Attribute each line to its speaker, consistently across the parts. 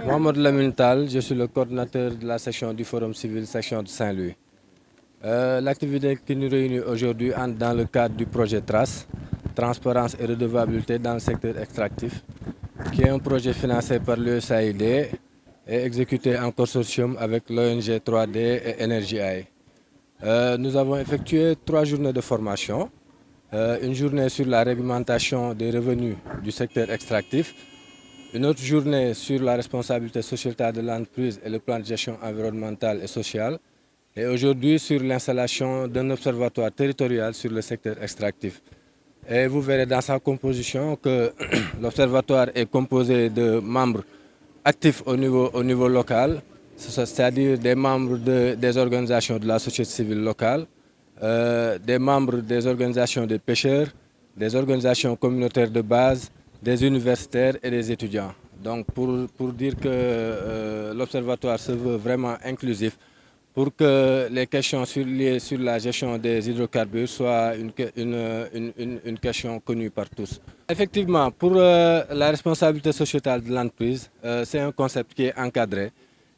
Speaker 1: Mohamed Lamine Tal, je suis le coordinateur de la section du Forum civil, section de Saint-Louis. L'activité qui nous réunit aujourd'hui entre dans le cadre du projet TRACE, Transparence et redevabilité dans le secteur extractif, qui est un projet financé par l'USAID et exécuté en consortium avec l'ONG 3D et Energy Eye. Nous avons effectué 3 journées de formation, une journée sur la réglementation des revenus du secteur extractif, une autre journée sur la responsabilité sociétale de l'entreprise et le plan de gestion environnementale et sociale, et aujourd'hui sur l'installation d'un observatoire territorial sur le secteur extractif. Et vous verrez dans sa composition que l'observatoire est composé de membres actifs au niveau local, c'est-à-dire des membres des organisations de la société civile locale, des membres des organisations des pêcheurs, des organisations communautaires de base, des universitaires et des étudiants. Donc pour dire que l'observatoire se veut vraiment inclusif, pour que les questions liées sur la gestion des hydrocarbures soient une question connue par tous. Effectivement, pour la responsabilité sociétale de l'entreprise, c'est un concept qui est encadré.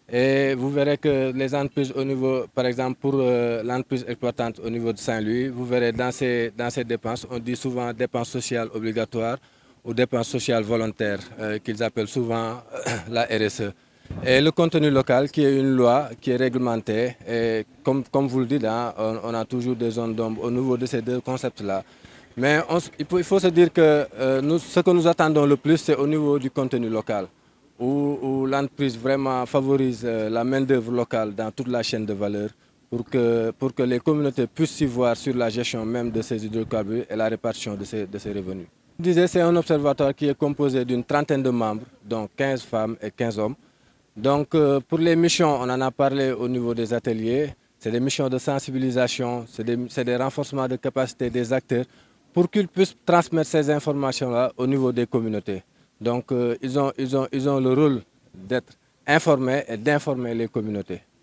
Speaker 1: Et vous verrez que les entreprises au niveau, par exemple pour l'entreprise exploitante au niveau de Saint-Louis, vous verrez dans ces dépenses, on dit souvent dépenses sociales obligatoires ou dépenses sociales volontaires, qu'ils appellent souvent la RSE. Et le contenu local, qui est une loi qui est réglementée, et comme vous le dites, hein, on a toujours des zones d'ombre au niveau de ces deux concepts-là. Mais il faut se dire que ce que nous attendons le plus, c'est au niveau du contenu local, où l'entreprise vraiment favorise la main-d'œuvre locale dans toute la chaîne de valeur pour que les communautés puissent s'y voir sur la gestion même de ces hydrocarbures et la répartition de ces revenus. Je disais, c'est un observatoire qui est composé d'une trentaine de membres, dont 15 femmes et 15 hommes. Donc pour les missions, on en a parlé au niveau des ateliers, c'est des missions de sensibilisation, c'est des renforcements de capacité des acteurs pour qu'ils puissent transmettre ces informations-là au niveau des communautés. Donc ils ont le rôle d'être informés et d'informer les communautés.